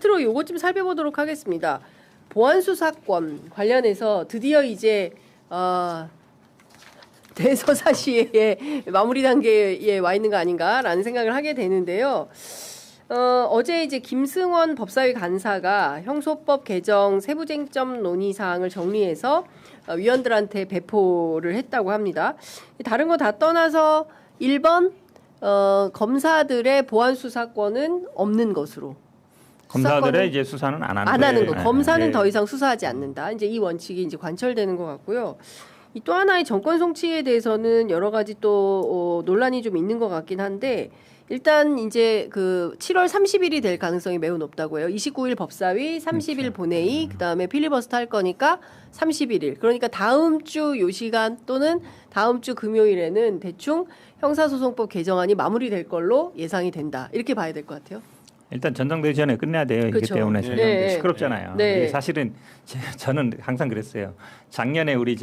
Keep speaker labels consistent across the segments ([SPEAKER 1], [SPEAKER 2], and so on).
[SPEAKER 1] 끝으로 요것 좀 살펴보도록 하겠습니다. 보안수사권 관련해서 드디어 이제 대서사시의 마무리 단계에 와 있는 거 아닌가라는 생각을 하게 되는데요. 어제 이제 김승원 법사위 간사가 형소법 개정 세부쟁점 논의 사항을 정리해서 위원들한테 배포를 했다고 합니다. 다른 거 다 떠나서 1번 검사들의 보안 수사권은 없는 것으로.
[SPEAKER 2] 검사들의 이제 수사는 안
[SPEAKER 1] 하는 거. 검사는
[SPEAKER 2] 네.
[SPEAKER 1] 더 이상 수사하지 않는다. 이제 이 원칙이 이제 관철되는 것 같고요. 이 또 하나의 정권 송치에 대해서는 여러 가지 또 논란이 좀 있는 것 같긴 한데 일단 이제 그 7월 30일이 될 가능성이 매우 높다고 해요. 29일 법사위, 30일
[SPEAKER 2] 그렇죠.
[SPEAKER 1] 본회의, 그다음에 필리버스터 할 거니까 31일. 그러니까 다음 주 요 시간 또는 다음 주 금요일에는 대충 형사소송법 개정안이 마무리될 걸로 예상이 된다. 이렇게 봐야 될 것 같아요.
[SPEAKER 2] 일단 전당대회 전에 끝내야 돼요. 이게
[SPEAKER 1] 그렇죠.
[SPEAKER 2] 때문에
[SPEAKER 1] 네.
[SPEAKER 2] 시끄럽잖아요.
[SPEAKER 1] 네.
[SPEAKER 2] 사실은 저는 항상 그랬어요. 작년에 우리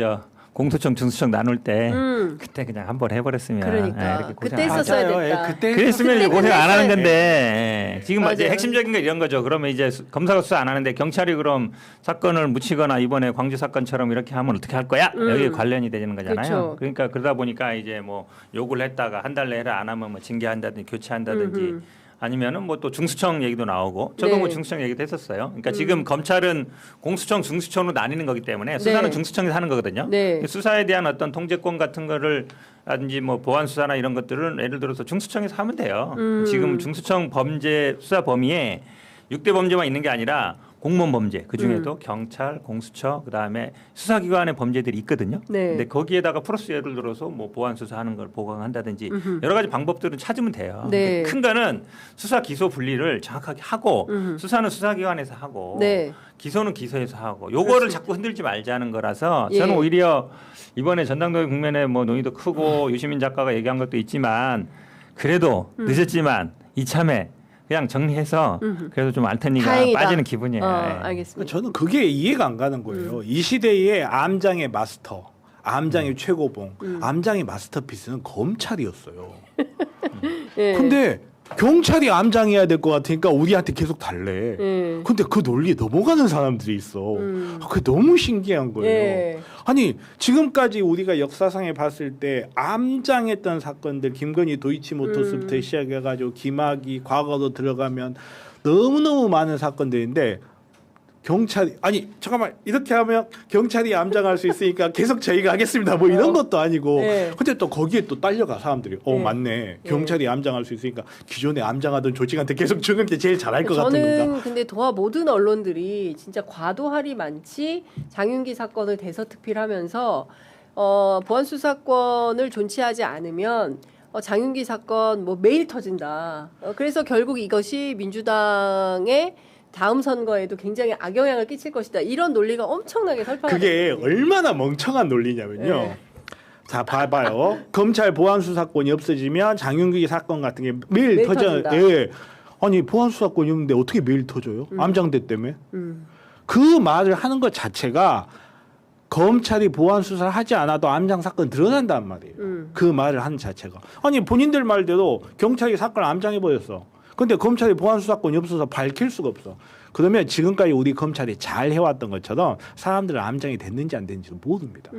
[SPEAKER 2] 공수처 중수청 나눌 때 그때 그냥 한번 해버렸으면
[SPEAKER 1] 그러니까
[SPEAKER 2] 이렇게 고생
[SPEAKER 1] 그때
[SPEAKER 2] 안
[SPEAKER 1] 했었어야
[SPEAKER 2] 하죠.
[SPEAKER 1] 됐다.
[SPEAKER 2] 그랬으면 이제 고생 안 하는 건데 지금
[SPEAKER 1] 맞아요.
[SPEAKER 2] 이제 핵심적인 게 이런 거죠. 그러면 이제 검사가 수사 안 하는데 경찰이 그럼 사건을 묻히거나 이번에 광주 사건처럼 이렇게 하면 어떻게 할 거야? 여기 관련이 되는 거잖아요.
[SPEAKER 1] 그렇죠.
[SPEAKER 2] 그러니까 그러다 보니까 이제 뭐 요구를 했다가 한 달 내에 안 하면 뭐 징계한다든지 교체한다든지 아니면은 뭐 또 중수청 얘기도 나오고 저도
[SPEAKER 1] 네.
[SPEAKER 2] 뭐 중수청 얘기도 했었어요. 그러니까 지금 검찰은 공수청, 중수청으로 나뉘는 거기 때문에 수사는
[SPEAKER 1] 네.
[SPEAKER 2] 중수청에서 하는 거거든요.
[SPEAKER 1] 네.
[SPEAKER 2] 수사에 대한 어떤 통제권 같은 거를 라든지 뭐 보안 수사나 이런 것들은 예를 들어서 중수청에서 하면 돼요. 지금 중수청 범죄 수사 범위에 6대 범죄만 있는 게 아니라 공무원 범죄 그 중에도 경찰, 공수처 그다음에 수사기관의 범죄들이 있거든요.
[SPEAKER 1] 네.
[SPEAKER 2] 근데 거기에다가 플러스 예를 들어서 뭐 보안 수사하는 걸 보강한다든지 여러 가지 방법들은 찾으면 돼요.
[SPEAKER 1] 네.
[SPEAKER 2] 큰 거는 수사 기소 분리를 정확하게 하고 수사는 수사기관에서 하고
[SPEAKER 1] 네.
[SPEAKER 2] 기소는 기소에서 하고 요거를 자꾸 흔들지 말자는 거라서
[SPEAKER 1] 예.
[SPEAKER 2] 저는 오히려 이번에 전당대회 국면에 뭐 논의도 크고 유시민 작가가 얘기한 것도 있지만 그래도 늦었지만 이참에 그냥 정리해서 그래도 좀 알테니가
[SPEAKER 1] 다행이다.
[SPEAKER 2] 빠지는 기분이에요. 예.
[SPEAKER 1] 알겠습니다.
[SPEAKER 3] 저는 그게 이해가 안 가는 거예요. 이 시대의 암장의 마스터, 암장의 최고봉, 암장의 마스터피스는 검찰이었어요.
[SPEAKER 1] 예.
[SPEAKER 3] 근데 경찰이 암장해야 될 것 같으니까 우리한테 계속 달래.
[SPEAKER 1] 예.
[SPEAKER 3] 근데 그 논리에 넘어가는 사람들이 있어. 그게 너무 신기한 거예요.
[SPEAKER 1] 예.
[SPEAKER 3] 아니 지금까지 우리가 역사상에 봤을 때 암장했던 사건들 김건희 도이치모터스부터 시작해가지고 김학의 과거로 들어가면 너무너무 많은 사건들인데 경찰이 아니 잠깐만 이렇게 하면 경찰이 암장할 수 있으니까 계속 저희가 하겠습니다 뭐 이런 것도 아니고
[SPEAKER 1] 네.
[SPEAKER 3] 근데 또 거기에 또 딸려가 사람들이
[SPEAKER 1] 네.
[SPEAKER 3] 맞네 경찰이 암장할 수 있으니까 기존에 암장하던 조직한테 계속 주는 게 제일 잘할 것 같은 건가.
[SPEAKER 1] 저는 근데 도와 모든 언론들이 진짜 과도할이 많지 장윤기 사건을 대서특필하면서 보안 수사권을 존치하지 않으면 장윤기 사건 뭐 매일 터진다. 그래서 결국 이것이 민주당의 다음 선거에도 굉장히 악영향을 끼칠 것이다. 이런 논리가 엄청나게 설파가
[SPEAKER 3] 그게
[SPEAKER 1] 됐거든요.
[SPEAKER 3] 얼마나 멍청한 논리냐면요.
[SPEAKER 1] 네.
[SPEAKER 3] 자 봐봐요. 검찰 보안 수사권이 없어지면 장윤기 사건 같은 게 매일
[SPEAKER 1] 매일
[SPEAKER 3] 터져.
[SPEAKER 1] 터진다.
[SPEAKER 3] 예. 아니 보안 수사권이 없는데 어떻게 매일 터져요? 암장대 때문에. 그 말을 하는 것 자체가 검찰이 보안 수사를 하지 않아도 암장 사건 드러난단 말이에요. 그 말을 하는 자체가. 아니 본인들 말대로 경찰이 사건을 암장해 버렸어. 근데 검찰이 보안 수사권이 없어서 밝힐 수가 없어. 그러면 지금까지 우리 검찰이 잘 해왔던 것처럼 사람들은 암장이 됐는지 안 됐는지도 모릅니다.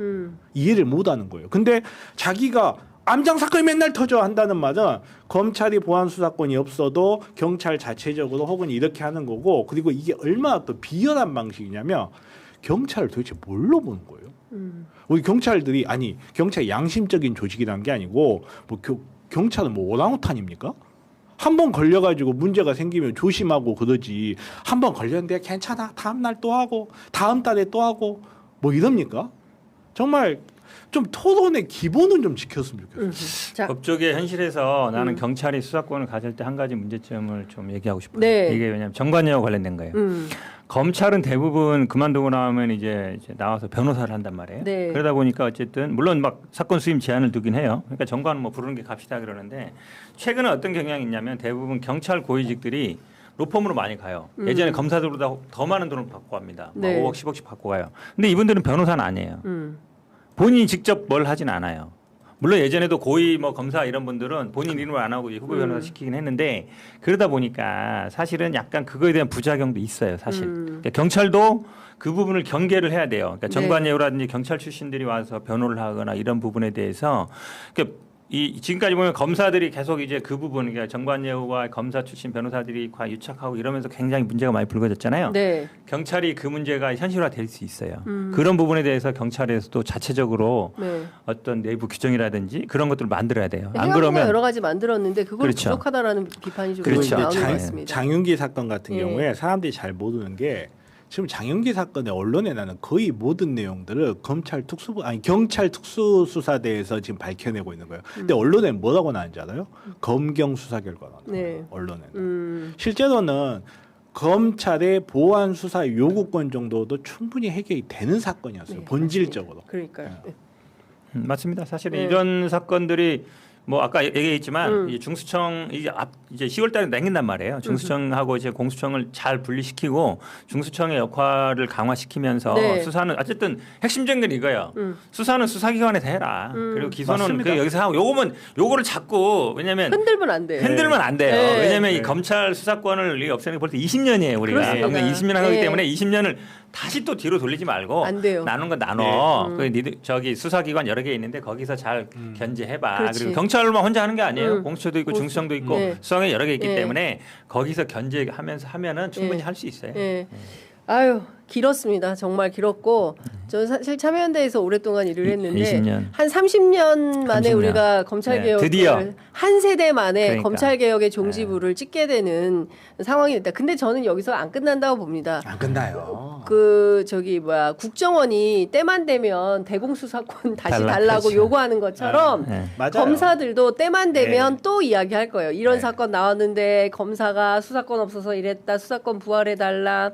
[SPEAKER 3] 이해를 못하는 거예요. 근데 자기가 암장 사건이 맨날 터져 한다는 말은 검찰이 보안 수사권이 없어도 경찰 자체적으로 혹은 이렇게 하는 거고 그리고 이게 얼마나 또 비열한 방식이냐면 경찰을 도대체 뭘로 보는 거예요? 우리 경찰들이 아니 경찰이 양심적인 조직이라는 게 아니고 뭐 경찰은 뭐 오랑우탄입니까? 한 번 걸려가지고 문제가 생기면 조심하고 그러지. 한 번 걸렸는데 괜찮아. 다음 날 또 하고 다음 달에 또 하고 뭐 이럽니까? 정말 좀 토론의 기본은 좀 지켰으면 좋겠어요.
[SPEAKER 1] 자,
[SPEAKER 2] 법조계 현실에서 나는 경찰이 수사권을 가질 때 한 가지 문제점을 좀 얘기하고 싶어요.
[SPEAKER 1] 네.
[SPEAKER 2] 이게 왜냐하면 정관예와 관련된 거예요. 검찰은 대부분 그만두고 나오면 이제 나와서 변호사를 한단 말이에요.
[SPEAKER 1] 네.
[SPEAKER 2] 그러다 보니까 어쨌든 물론 막 사건 수임 제한을 두긴 해요. 그러니까 정관은 뭐 부르는 게 값이다 그러는데 최근에 어떤 경향이 있냐면 대부분 경찰 고위직들이 로펌으로 많이 가요. 예전에 검사들보다 더 많은 돈을 받고 갑니다.
[SPEAKER 1] 네.
[SPEAKER 2] 5억, 10억씩 받고 가요. 근데 이분들은 변호사는 아니에요. 본인이 직접 뭘 하진 않아요. 물론 예전에도 고위 뭐 검사 이런 분들은 본인 이름을 안 하고 후보 변호사 시키긴 했는데 그러다 보니까 사실은 약간 그거에 대한 부작용도 있어요. 사실 그러니까 경찰도 그 부분을 경계를 해야 돼요. 그러니까 정관예우라든지 경찰 출신들이 와서 변호를 하거나 이런 부분에 대해서 그러니까 이 지금까지 보면 검사들이 계속 이제 그 부분 그러니까 정관예우와 검사 출신 변호사들이 과 유착하고 이러면서 굉장히 문제가 많이 불거졌잖아요.
[SPEAKER 1] 네.
[SPEAKER 2] 경찰이 그 문제가 현실화될 수 있어요. 그런 부분에 대해서 경찰에서도 자체적으로
[SPEAKER 1] 네.
[SPEAKER 2] 어떤 내부 규정이라든지 그런 것들을 만들어야 돼요. 안
[SPEAKER 1] 해외가
[SPEAKER 2] 그러면
[SPEAKER 1] 여러 가지 만들었는데 그걸
[SPEAKER 2] 그렇죠.
[SPEAKER 1] 부족하다라는 비판이 좀
[SPEAKER 2] 그렇죠.
[SPEAKER 1] 나오는 것
[SPEAKER 3] 장,
[SPEAKER 1] 같습니다.
[SPEAKER 3] 장윤기 사건 같은
[SPEAKER 1] 예.
[SPEAKER 3] 경우에 사람들이 잘 모르는 게 지금 장윤기 사건의 언론에 나는 거의 모든 내용들을 경찰 특수수사대에서 지금 밝혀내고 있는 거예요. 근데 언론에는 뭐라고 나는지 알아요? 검경 수사 결과가 나와요.
[SPEAKER 1] 네.
[SPEAKER 3] 언론에는. 실제로는 검찰의 보안 수사 요구권 정도도 충분히 해결이 되는 사건이었어요.
[SPEAKER 1] 네,
[SPEAKER 3] 본질적으로.
[SPEAKER 1] 그러니까요. 네.
[SPEAKER 2] 맞습니다. 사실
[SPEAKER 1] 네.
[SPEAKER 2] 이런 사건들이 뭐 아까 얘기했지만 이 중수청 이제 10월달에 남긴단 말이에요. 중수청하고 이제 공수청을 잘 분리시키고 중수청의 역할을 강화시키면서
[SPEAKER 1] 네.
[SPEAKER 2] 수사는 어쨌든 핵심적인 건 이거예요. 수사는 수사기관에서 해라. 그리고 기소는
[SPEAKER 3] 맞습니다.
[SPEAKER 2] 여기서 하고 요거를 자꾸 왜냐하면
[SPEAKER 1] 흔들면 안 돼요.
[SPEAKER 2] 흔들면 안 돼요.
[SPEAKER 1] 네.
[SPEAKER 2] 왜냐하면 이
[SPEAKER 3] 네.
[SPEAKER 2] 검찰 수사권을 없애는 게 벌써 20년이에요. 우리가
[SPEAKER 1] 그렇습니다.
[SPEAKER 2] 당장 20년 하기
[SPEAKER 1] 네.
[SPEAKER 2] 때문에 20년을 다시 또 뒤로 돌리지 말고
[SPEAKER 1] 안 돼요.
[SPEAKER 2] 나눈 건 나눠. 그 니들 저기 수사기관 여러 개 있는데 거기서 잘 견제해봐.
[SPEAKER 1] 그렇지.
[SPEAKER 2] 그리고 경찰만 혼자 하는 게 아니에요. 공수처도 있고 중수청도 있고
[SPEAKER 1] 네.
[SPEAKER 2] 수사에 여러 개 있기
[SPEAKER 1] 네.
[SPEAKER 2] 때문에 거기서 견제하면서 하면은 충분히
[SPEAKER 1] 네.
[SPEAKER 2] 할 수 있어요.
[SPEAKER 1] 예. 아유 길었습니다. 정말 길었고 저는 사실 참여연대에서 오랫동안 일을 했는데
[SPEAKER 2] 20년.
[SPEAKER 1] 한 30년 만에
[SPEAKER 2] 30년.
[SPEAKER 1] 우리가 검찰
[SPEAKER 2] 네,
[SPEAKER 1] 개혁을
[SPEAKER 2] 드디어.
[SPEAKER 1] 한 세대 만에
[SPEAKER 2] 그러니까.
[SPEAKER 1] 검찰 개혁의 종지부를 찍게 되는 상황이 됐다. 근데 저는 여기서 안 끝난다고 봅니다.
[SPEAKER 3] 안 끝나요.
[SPEAKER 1] 그 국정원이 때만 되면 대공수사권 다시 달라고
[SPEAKER 2] 그렇죠.
[SPEAKER 1] 요구하는 것처럼
[SPEAKER 2] 네.
[SPEAKER 3] 맞아요.
[SPEAKER 1] 검사들도 때만 되면
[SPEAKER 3] 네.
[SPEAKER 1] 또 이야기할 거예요. 이런
[SPEAKER 3] 네.
[SPEAKER 1] 사건 나왔는데 검사가 수사권 없어서 이랬다. 수사권 부활해 달라.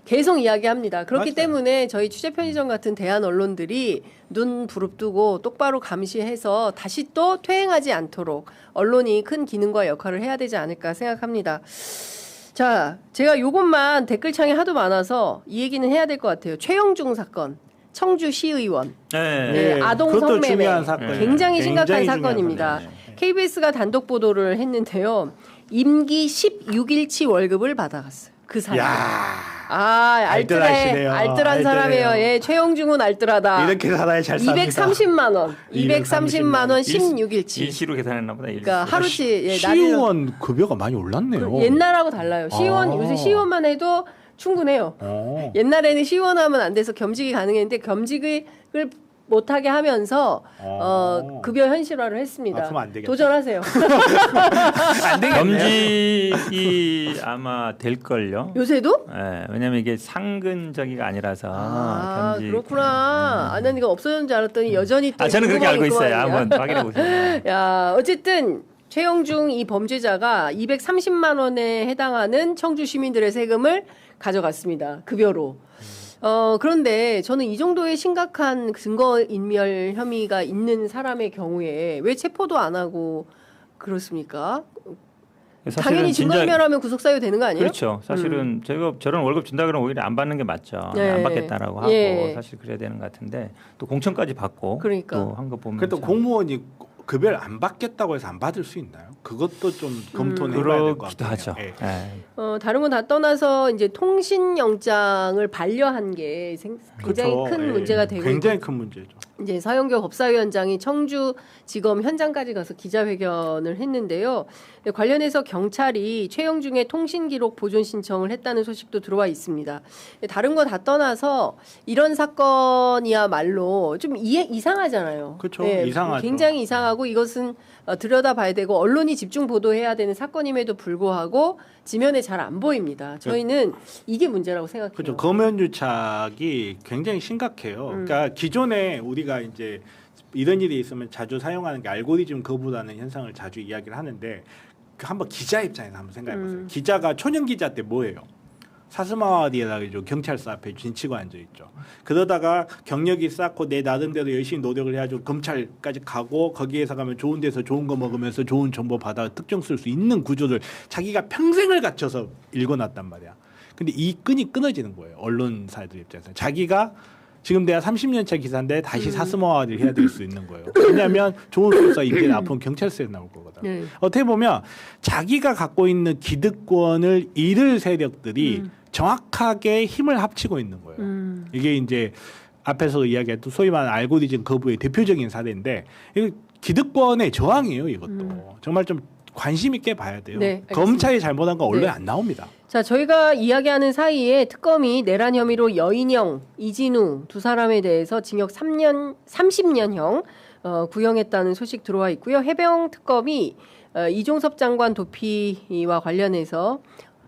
[SPEAKER 1] 계속 이야기합니다. 그렇기
[SPEAKER 3] 맞아요.
[SPEAKER 1] 때문에 저희 취재 편의점 같은 대한 언론들이 눈 부릅뜨고 똑바로 감시해서 다시 또 퇴행하지 않도록 언론이 큰 기능과 역할을 해야 되지 않을까 생각합니다. 자, 제가 요것만 댓글창에 하도 많아서 이 얘기는 해야 될 것 같아요. 최영중 사건, 청주시의원,
[SPEAKER 2] 네.
[SPEAKER 1] 네,
[SPEAKER 3] 네,
[SPEAKER 1] 아동
[SPEAKER 3] 그것도
[SPEAKER 1] 성매매
[SPEAKER 3] 중요한 사건이에요.
[SPEAKER 1] 굉장히 심각한
[SPEAKER 3] 굉장히 중요한
[SPEAKER 1] 사건입니다.
[SPEAKER 3] 사건이에요.
[SPEAKER 1] KBS가 단독 보도를 했는데요. 임기 16일치 월급을 받아갔어요. 그 사람.
[SPEAKER 3] 야
[SPEAKER 1] 알뜰한
[SPEAKER 3] 알뜰하시네요.
[SPEAKER 1] 사람이에요.
[SPEAKER 3] 알뜰해요.
[SPEAKER 1] 예, 최영중은 알뜰하다.
[SPEAKER 3] 이렇게 살아야 잘 삽니다.
[SPEAKER 1] 230만 원. 230만 원
[SPEAKER 2] 16일치.
[SPEAKER 1] 16일치.
[SPEAKER 2] 일시로 계산했나 보다.
[SPEAKER 1] 그러니까 하루치 예,
[SPEAKER 3] 시의원 급여가 많이 올랐네요.
[SPEAKER 1] 옛날하고 달라요. 시의원
[SPEAKER 3] 아.
[SPEAKER 1] 요새 시의원만 해도 충분해요.
[SPEAKER 3] 어.
[SPEAKER 1] 옛날에는 시의원 하면 안 돼서 겸직이 가능했는데 겸직을 못하게 하면서 급여 현실화를 했습니다.
[SPEAKER 3] 그럼 안 되겠다.
[SPEAKER 1] 도전하세요.
[SPEAKER 2] 겸직이 아마 될 걸요.
[SPEAKER 1] 요새도?
[SPEAKER 2] 네, 왜냐면 이게 상근적이가 아니라서 겸직.
[SPEAKER 1] 그렇구나. 난 이거 없어졌는 줄 알았더니 여전히 또
[SPEAKER 2] 저는 그렇게 알고 있어요.
[SPEAKER 1] 궁금하겠구만요.
[SPEAKER 2] 한번 확인해 보세요.
[SPEAKER 1] 야, 어쨌든 최영중 이 범죄자가 230만 원에 해당하는 청주 시민들의 세금을 가져갔습니다. 급여로. 그런데 저는 이 정도의 심각한 증거인멸 혐의가 있는 사람의 경우에 왜 체포도 안 하고 그렇습니까? 당연히 증거인멸하면 구속사유 되는 거 아니에요?
[SPEAKER 2] 그렇죠. 사실은 저희가 저런 월급 준다 그러면 오히려 안 받는 게 맞죠.
[SPEAKER 1] 네.
[SPEAKER 2] 안 받겠다라고 하고
[SPEAKER 1] 예.
[SPEAKER 2] 사실 그래야 되는 것 같은데 또 공천까지 받고
[SPEAKER 1] 그러니까.
[SPEAKER 2] 또 한 거 보면
[SPEAKER 3] 그래도
[SPEAKER 2] 참
[SPEAKER 3] 공무원이 급여를 안 받겠다고 해서 안 받을 수 있나요? 그것도 좀 검토는 해봐야 될 것
[SPEAKER 2] 그렇기도
[SPEAKER 3] 같아요.
[SPEAKER 2] 하죠.
[SPEAKER 3] 예.
[SPEAKER 2] 예.
[SPEAKER 1] 다른 건 다 떠나서 이제 통신영장을 반려한 게 굉장히
[SPEAKER 3] 그렇죠.
[SPEAKER 1] 큰
[SPEAKER 3] 예.
[SPEAKER 1] 문제가 되고
[SPEAKER 3] 굉장히 큰 문제죠.
[SPEAKER 1] 이제 서영교 법사위원장이 청주지검 현장까지 가서 기자회견을 했는데요. 관련해서 경찰이 최영중의 통신기록 보존 신청을 했다는 소식도 들어와 있습니다. 다른 거 다 떠나서 이런 사건이야말로 좀 이상하잖아요.
[SPEAKER 3] 그렇죠. 이상하죠.
[SPEAKER 1] 굉장히 이상하고 이것은 들여다봐야 되고 언론이 집중 보도해야 되는 사건임에도 불구하고 지면에 잘 안 보입니다. 저희는 이게 문제라고 생각해요.
[SPEAKER 3] 그렇죠. 검연유착이 굉장히 심각해요. 그러니까 기존에 우리가 이제 이런 일이 있으면 자주 사용하는 게 알고리즘 거부라는 현상을 자주 이야기를 하는데 한번 기자 입장에서 한번 생각해보세요. 기자가 초년 기자 때 뭐예요? 사스마리에다가 경찰서 앞에 진치고 앉아 있죠. 그러다가 경력이 쌓고 내 나름대로 열심히 노력을 해가지고 검찰까지 가고 거기에서 가면 좋은 데서 좋은 거 먹으면서 좋은 정보 받아 특정 쓸 수 있는 구조를 자기가 평생을 갖춰서 읽어놨단 말이야. 근데 이 끈이 끊어지는 거예요. 언론사들 입장에서 자기가 지금 내가 30년차 기사인데 다시 사스모아를 해야 될 수 있는 거예요. 왜냐하면 좋은 수사 이제 앞으로 경찰서에 나올 거거든.
[SPEAKER 1] 네.
[SPEAKER 3] 어떻게 보면 자기가 갖고 있는 기득권을 잃을 세력들이 정확하게 힘을 합치고 있는 거예요. 이게 이제 앞에서 이야기했던 소위 말하는 알고리즘 거부의 대표적인 사례인데 이거 기득권의 저항이에요. 이것도 정말 좀 관심 있게 봐야 돼요.
[SPEAKER 1] 네, 알겠습니다.
[SPEAKER 3] 검찰이 잘못한 건 언론에
[SPEAKER 1] 네.
[SPEAKER 3] 안 나옵니다.
[SPEAKER 1] 자, 저희가 이야기하는 사이에 특검이 내란 혐의로 여인영, 이진우 두 사람에 대해서 징역 30년형 구형했다는 소식 들어와 있고요. 해병 특검이 이종섭 장관 도피와 관련해서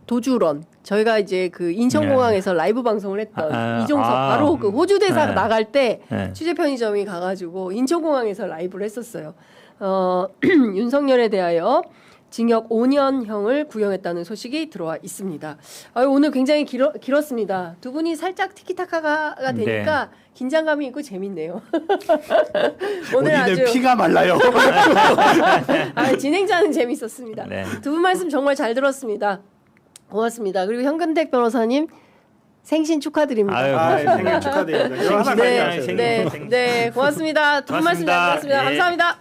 [SPEAKER 1] 도주론 저희가 이제 그 인천공항에서 라이브 방송을 했던 이종섭 바로 그 호주 대사 나갈 때 취재 편의점이 가가지고 인천공항에서 라이브를 했었어요. 윤석열에 대하여 징역 5년형을 구형했다는 소식이 들어와 있습니다. 오늘 굉장히 길었습니다. 두 분이 살짝 티키타카가 되니까 긴장감이 있고 재밌네요. 오늘 아주
[SPEAKER 3] 피가 말라요.
[SPEAKER 1] 진행자는 재밌었습니다.
[SPEAKER 2] 네.
[SPEAKER 1] 두 분 말씀 정말 잘 들었습니다. 고맙습니다. 그리고 현근택 변호사님 생신 축하드립니다.
[SPEAKER 2] 아유,
[SPEAKER 3] 생일 축하드립니다.
[SPEAKER 1] 네, 고맙습니다. 두 분 말씀 잘 들었습니다.
[SPEAKER 2] 예.
[SPEAKER 1] 감사합니다.